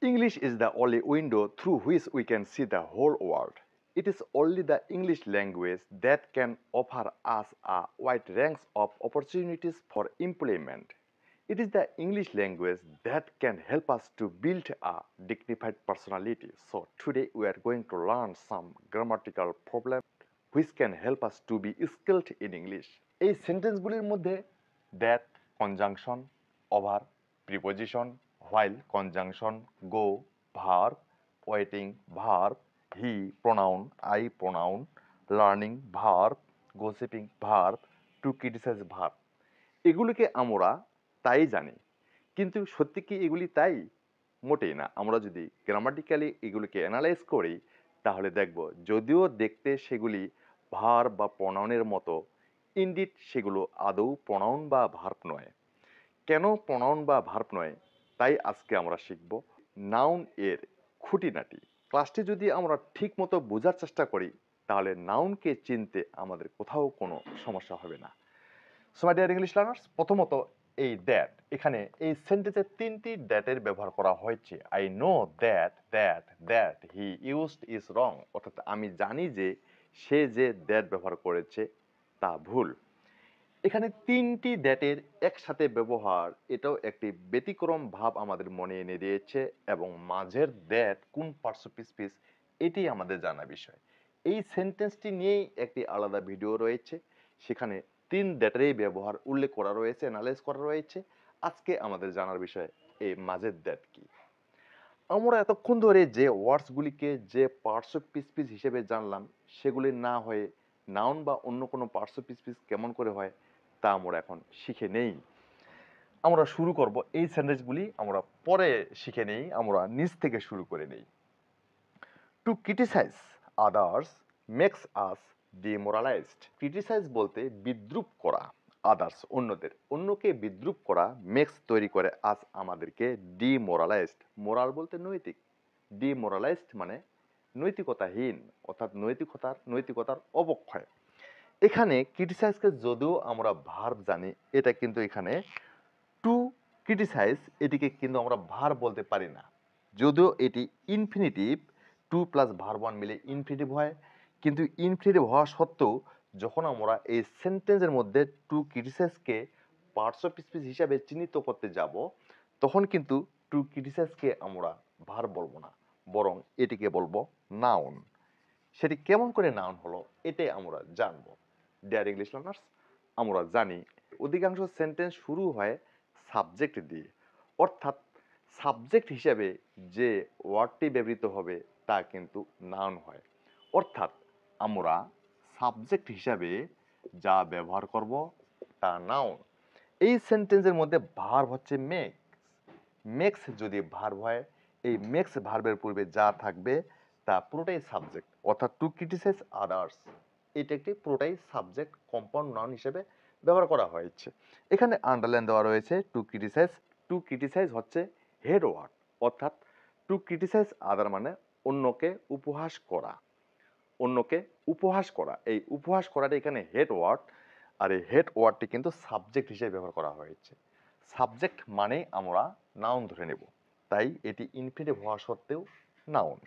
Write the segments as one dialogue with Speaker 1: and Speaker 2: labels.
Speaker 1: English is the only window through which we can see the whole world. It is only the English language that can offer us a wide range of opportunities for employment. It is the English language that can help us to build a dignified personality. So today we are going to learn some grammatical problems which can help us to be skilled in English. এই সেন্টেন্সগুলির মধ্যে that, conjunction, over, preposition, while, conjunction, go, verb, waiting, verb, he, pronoun, I, pronoun, learning, verb, gossiping, verb, to criticize, verb. এগুলিকে আমরা তাই জানি, কিন্তু সত্যি কি এগুলি তাই? মোটেই না। আমরা যদি গ্রামাটিক্যালি এগুলিকে অ্যানালাইজ করি তাহলে দেখব যদিও দেখতে সেগুলি ভার্ব বা প্রনাউনের মতো, ইনডিড সেগুলো আদৌ প্রনাউন বা ভার্ব নয়। কেন প্রনাউন বা ভার্ব নয় তাই আজকে আমরা শিখব নাউন এর খুঁটিনাটি। ক্লাসটি যদি আমরা ঠিক মতো বোঝার চেষ্টা করি তাহলে নাউনকে চিনতে আমাদের কোথাও কোনো সমস্যা হবে না। So my dear English learners, প্রথমত এই দ্যাট, এখানে এই সেন্টেন্সে তিনটি দ্যাটের ব্যবহার করা হয়েছে। I know that that that he used is wrong, অর্থাৎ আমি জানি যে সে যে দ্যাট ব্যবহার করেছে তা ভুল। এখানে তিনটি দ্যাটের একসাথে ব্যবহার, এটাও একটি ব্যতিক্রম ভাব আমাদের মনে এনে দিয়েছে, এবং মাঝের দ্যাট কোন পার্টস এটি আমাদের জানা বিষয়। এই সেন্টেন্সটি নিয়েই একটি আলাদা ভিডিও রয়েছে, সেখানে তিন দ্যাটেরই ব্যবহার উল্লেখ করা রয়েছে, অ্যানালাইজ করা রয়েছে। আজকে আমাদের জানার বিষয় এই মাঝের দ্যাট কি। আমরা এতক্ষণ ধরে যে ওয়ার্ডসগুলিকে যে পার্টস অফ স্পিচ হিসেবে জানলাম সেগুলি না হয়ে নাউন বা অন্য কোনো পার্টস অফ স্পিচ কেমন করে হয় তা আমরা এখন শিখে নেই। আমরা শুরু করব এই সেন্টেন্সগুলি আমরা পরে শিখে নেই, আমরা নিচ থেকে শুরু করে নেই। To criticize others makes us demoralized. Criticize বলতে বিদ্রূপ করা, আদার্স অন্যদের, অন্যকে বিদ্রূপ করা, মেক্স তৈরি করে আজ আমাদেরকে ডিমোরালাইজড। মোরাল বলতে নৈতিক, ডিমোরালাইজড মানে নৈতিকতাহীন, অর্থাৎ নৈতিকতার অবক্ষয়। এখানে ক্রিটিসাইজকে যদিও আমরা ভার্ব জানি, এটা কিন্তু এখানে টু ক্রিটিসাইজ এটিকে কিন্তু আমরা ভার্ব বলতে পারি না, যদিও এটি infinitive, to plus verb one মিলে ইনফিনিটিভ হয়। কিন্তু ইনফিনিটিভ হওয়া সত্ত্বেও যখন আমরা এই সেন্টেন্সের মধ্যে টু ক্রিটিসাইজকে পার্টস অফ স্পিচ হিসাবে চিহ্নিত করতে যাব তখন কিন্তু টু ক্রিটিসাইজকে আমরা ভার্ব বলবো না, বরং এটিকে বলবো নাউন। সেটি কেমন করে নাউন হলো এটাই আমরা জানবো। ডিয়ার ইংলিশ লার্নার্স, আমরা জানি অধিকাংশ সেন্টেন্স শুরু হয় সাবজেক্ট দিয়ে, অর্থাৎ সাবজেক্ট হিসেবে যে ওয়ার্ডটি ব্যবহৃত হবে তা কিন্তু নাউন হয়। অর্থাৎ আমরা সাবজেক্ট হিসাবে যা ব্যবহার করব তা নাউন। এই সেন্টেন্সের মধ্যে ভার্ব হচ্ছে মেক্স। মেক্স যদি ভার্ব হয়, এই মেক্স ভার্বের পূর্বে যা থাকবে তা পুরোটাই সাবজেক্ট, অর্থাৎ টু ক্রিটিসাইজ আদার্স এটা একটি পুরোটাই সাবজেক্ট কম্পাউন্ড নাউন হিসেবে ব্যবহার করা হয়েছে। এখানে আন্ডারলাইন দেওয়া রয়েছে টু ক্রিটিসাইজ। টু ক্রিটিসাইজ হচ্ছে হেড ওয়ার্ড, অর্থাৎ টু ক্রিটিসাইজ আদার মানে অন্যকে উপহাস করা, অন্যকে উপহাস করা। এই উপহাস করাটা এখানে হেড ওয়ার্ড, আর এই হেড ওয়ার্ডটি কিন্তু সাবজেক্ট হিসেবে ব্যবহার করা হয়েছে। সাবজেক্ট মানে আমরা নাউন ধরে নেব, তাই এটি ইনফিনিটিভ হওয়া সত্ত্বেও noun.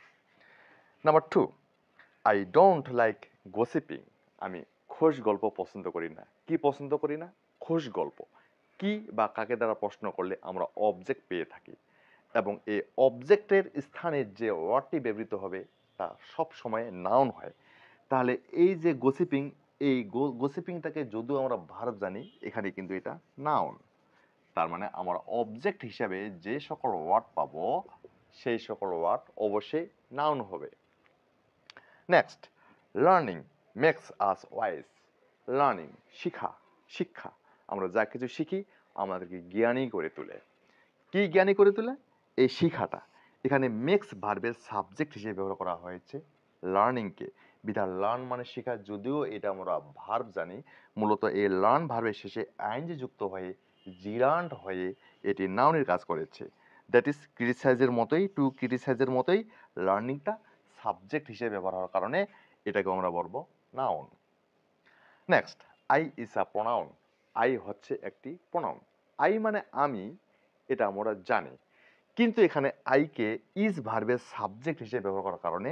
Speaker 1: Number 2, I don't like gossiping. আমি খোশ গল্প পছন্দ করি না। কি পছন্দ করি না? খোশ গল্প। কি বা কাকে দ্বারা প্রশ্ন করলে আমরা অবজেক্ট পেয়ে থাকি, এবং এই অবজেক্টের স্থানে যে ওয়ার্ডটি ব্যবহৃত হবে তা সব সময় নাউন হয়। তাহলে এই যে গসিপিং, এই গসিপিংটাকে যদিও আমরা ভার্ব জানি, এখানে কিন্তু এটা নাউন। তার মানে আমরা অবজেক্ট হিসাবে যে সকল ওয়ার্ড পাবো সেই সকল ওয়ার্ড অবশ্যই নাউন হবে। Next, learning makes us wise. Learning শিখা, শিক্ষা, আমরা যা কিছু শিখি আমাদেরকে জ্ঞানী করে তোলে। কি জ্ঞানী করে তোলে? এই শিখাটা। এখানে মেক্স ভার্বের সাবজেক্ট হিসেবে ব্যবহার করা হয়েছে লার্নিংকে। বিধান লার্ন মানে শেখা, যদিও এটা আমরা ভার্ব জানি, মূলত এই লার্ন ভার্বের শেষে আইনজি যুক্ত হয়ে জিরান্ড হয়ে এটি নাউনের কাজ করেছে। দ্যাট ইজ ক্রিটিসাইজের মতোই, টু ক্রিটিসাইজের মতোই লার্নিংটা সাবজেক্ট হিসেবে ব্যবহার হওয়ার কারণে এটাকে আমরা বলবো noun. Next, I is a pronoun. I হচ্ছে একটি প্রোনাউন। আই মানে আমি, এটা আমরা জানি, কিন্তু এখানে আইকে ইজ ভার্বের সাবজেক্ট হিসেবে ব্যবহার করার কারণে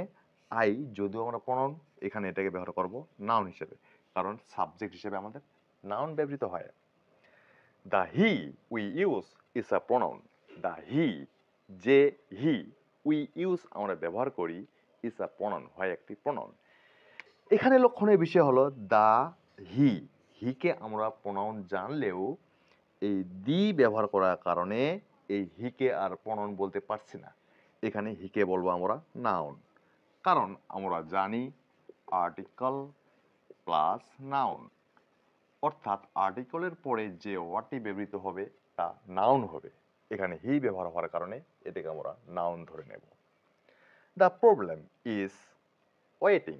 Speaker 1: আই যদিও আমরা প্রনাউন, এখানে এটাকে ব্যবহার করব নাউন হিসেবে, কারণ সাবজেক্ট হিসেবে আমাদের নাউন ব্যবহৃত হয়। The he we use is a pronoun. The he, যে হি উই ইউজ আমরা ব্যবহার করি, ইজ আ প্রনাউন, হয় একটি প্রনাউন। এখানে লক্ষণীয় বিষয় হলো দ্য হি, হিকে আমরা প্রনাউন জানলেও এই দি ব্যবহার করার কারণে এই হিকে আর প্রনাউন বলতে পারছি না, এখানে হিকে বলবো আমরা নাউন। কারণ আমরা জানি আর্টিকেল প্লাস নাউন, অর্থাৎ আর্টিকেলের পরে যে ওয়ার্ডটি ব্যবহৃত হবে তা নাউন হবে। এখানে হি ব্যবহার হওয়ার কারণে এটাকে আমরা নাউন ধরে নেব। The problem is waiting.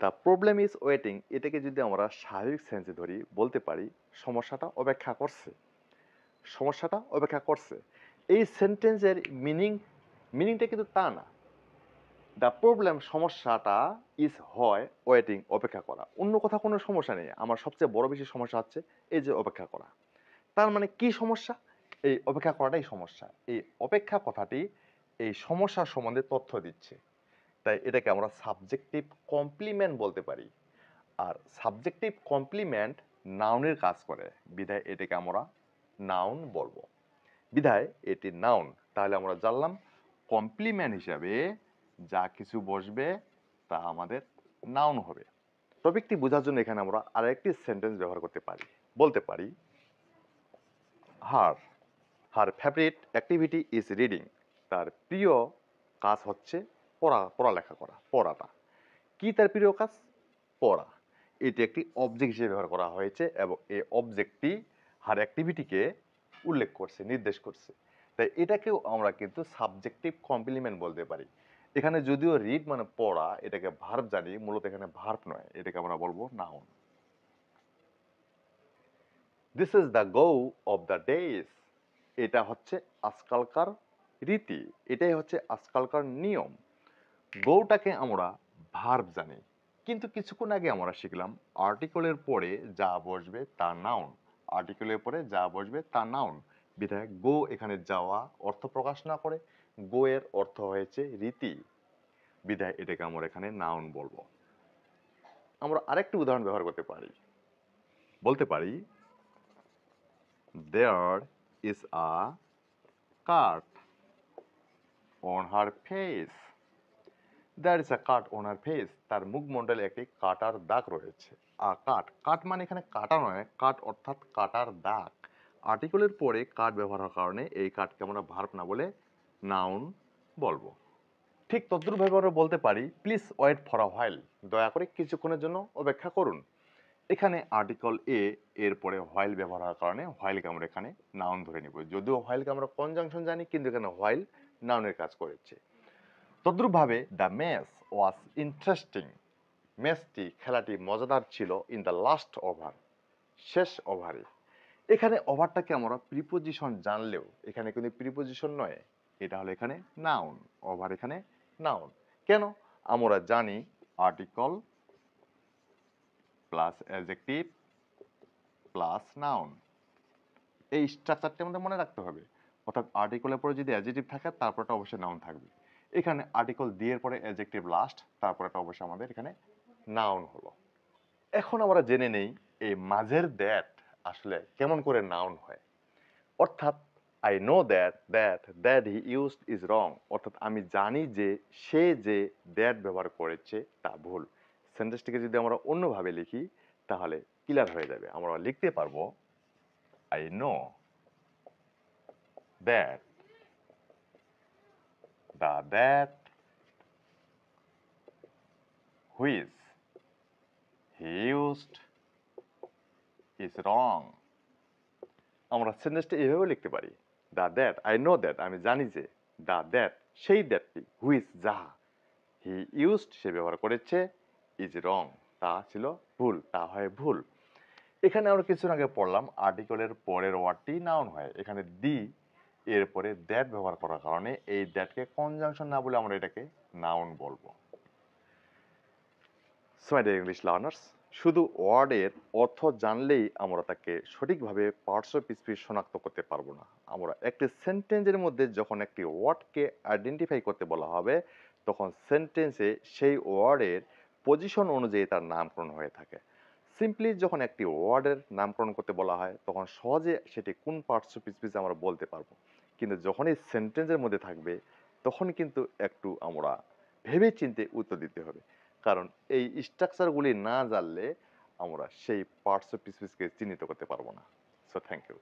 Speaker 1: The problem is waiting, এটাকে যদি আমরা স্বাভাবিক সেন্সে ধরি বলতে পারি সমস্যাটা অপেক্ষা করছে। সমস্যাটা অপেক্ষা করছে, এই সেন্টেন্সের মিনিংটা কিন্তু তা না। দ্য প্রবলেম সমস্যাটা, ইজ হয় ওয়েটিং অপেক্ষা করা, অন্য কথা কোনো সমস্যা নেই। আমার সবচেয়ে বড় বেশি সমস্যা হচ্ছে এই যে অপেক্ষা করা। তার মানে কি সমস্যা? এই অপেক্ষা করাটাই সমস্যা। এই অপেক্ষা কথাটি এই সমস্যার সম্বন্ধে তথ্য দিচ্ছে, তাই এটাকে আমরা সাবজেক্টিভ কমপ্লিমেন্ট বলতে পারি। আর সাবজেক্টিভ কমপ্লিমেন্ট নাউনের কাজ করে, বিধায় এটাকে আমরা নাউন বলবো। বিধায় এটি নাউন। তাহলে আমরা জানলাম কমপ্লিমেন্ট হিসাবে যা কিছু বসবে তা আমাদের নাউন হবে। টপিকটি বোঝার জন্য এখানে আমরা আরেকটি সেন্টেন্স ব্যবহার করতে পারি, বলতে পারি হার হার ফেভারিট অ্যাক্টিভিটি ইজ রিডিং। তার প্রিয় কাজ হচ্ছে পড়ালেখা করা, পড়াটা। কি তার প্রিয় কাজ? পড়া। এটি একটি অবজেক্ট হিসেবে ব্যবহার করা হয়েছে এবং এই অবজেক্টটি হার অ্যাক্টিভিটিকে উল্লেখ করছে, নির্দেশ করছে। তাই এটাকেও আমরা কিন্তু সাবজেক্টিভ কমপ্লিমেন্ট বলতে পারি। এখানে যদিও রিড মানে পড়া, এটাকে ভার্ব জানি, মূলত এখানে ভার্ব নয়, এটাকে আমরা বলবো noun. This is the go of the days. এটা হচ্ছে আজকালকার রীতি, এটাই হচ্ছে আজকালকার নিয়ম। গৌটাকে আমরা ভার্ব জানি, কিন্তু কিছুক্ষণ আগে আমরা শিখলাম আর্টিকেলের পরে যা বসবে তা নাউন। আর্টিকেলের পরে যা বসবে তা নাউন, বিধায় গো এখানে যাওয়া অর্থ প্রকাশ না করে গো এর অর্থ হয়েছে রীতি, বিধায় এটাকে আমরা এখানে নাউন বলবো। আমরা আরেকটি উদাহরণ ব্যবহার করতে পারি, বলতে পারি there is a cut on her face. There is a cut on her face, তার মুখমণ্ডলে একটি কাটার দাগ রয়েছে। কাট, কাট মানে এখানে কাটা নয়, কাট অর্থাৎ কাটার দাগ। আর্টিকেলের পরে কাট ব্যবহার হওয়ার কারণে এই কাটকে আমরা ভার্ব না বলে নাউন বলবো। ঠিক তদ্রুপভাবে আমরা বলতে পারি please wait for a while, দয়া করে কিছুক্ষণের জন্য অপেক্ষা করুন। এখানে আর্টিকেল এর পরে হোয়াইল ব্যবহার হওয়ার কারণে হোয়াইলকে আমরা এখানে নাউন ধরে নিব। যদিও হোয়াইলকে আমরা কনজাংশন জানি, কিন্তু এখানে হোয়াইল নাউনের কাজ করেছে। তদ্রুপভাবে দ্য ম্যাচ ওয়াজ ইন্টারেস্টিং। ম্যাচটি, খেলাটি মজাদার ছিল ইন দ্য লাস্ট ওভার, শেষ ওভারে। এখানে ওভারটাকে আমরা প্রিপোজিশন জানলেও এখানে কিন্তু প্রিপোজিশন নয়, এটা হলো এখানে নাউন। ওভার এখানে নাউন। কেন? আমরা জানি article plus adjective plus noun, এই স্ট্রাকচারটি আমাদের মনে রাখতে হবে। অর্থাৎ আর্টিকেলের পরে যদি অ্যাডজেক্টিভ থাকে তারপরটা অবশ্যই নাউন থাকবে। এখানে আর্টিকেল দিয়ে পরে অ্যাডজেক্টিভ লাস্ট, তারপরটা অবশ্যই আমাদের এখানে নাউন হলো। এখন আমরা জেনে নেই এই মাঝের দ্যাট আসলে কেমন করে নাউন হয়। অর্থাৎ I know that he used is wrong, অর্থাৎ আমি জানি যে সে যে দ্যাট ব্যবহার করেছে তা ভুল। সেন্টেন্সটিকে যদি আমরা অন্যভাবে লিখি তাহলে ক্লিয়ার হয়ে যাবে। আমরা লিখতে পারবো I know that that which he used is wrong. আমরা সেন্টেন্সটা এভাবে লিখতে পারি দ্যাট আই নো দ্যাট, আমি জানি যে দ্যাট সেই দ্যাটটি, হুইচ যাহা, হি ইউজড সে ব্যবহার করেছে, ইজ রং তা ছিল ভুল, তা হয় ভুল। এখানে আমরা কিছুদিন আগে পড়লাম আর্টিকেলের পরের ওয়ার্ডটি নাউন হয়। এখানে দি এর পরে দ্যাট ব্যবহার করার কারণে এই দ্যাটকে কনজাংশন না বলে আমরা এটাকে নাউন বলবো। So my dear English learners, শুধু ওয়ার্ডের অর্থ জানলেই আমরা তাকে সঠিকভাবে পার্টস অফ স্পিচ শনাক্ত করতে পারবো না। আমরা একটি সেন্টেন্সের মধ্যে যখন একটি ওয়ার্ডকে আইডেন্টিফাই করতে বলা হবে, তখন সেন্টেন্সে সেই ওয়ার্ডের পজিশন অনুযায়ী তার নামকরণ হয়ে থাকে। সিম্পলি যখন একটি ওয়ার্ডের নামকরণ করতে বলা হয়, তখন সহজে সেটি কোন পার্টস অফ স্পিচ আমরা বলতে পারবো। কিন্তু যখনই সেন্টেন্সের মধ্যে থাকবে, তখন কিন্তু একটু আমরা ভেবে চিন্তে উত্তর দিতে হবে। কারণ এই স্ট্রাকচারগুলি না জানলে আমরা সেই পার্টস অফ স্পিচকে চিহ্নিত করতে পারবো না। So thank you.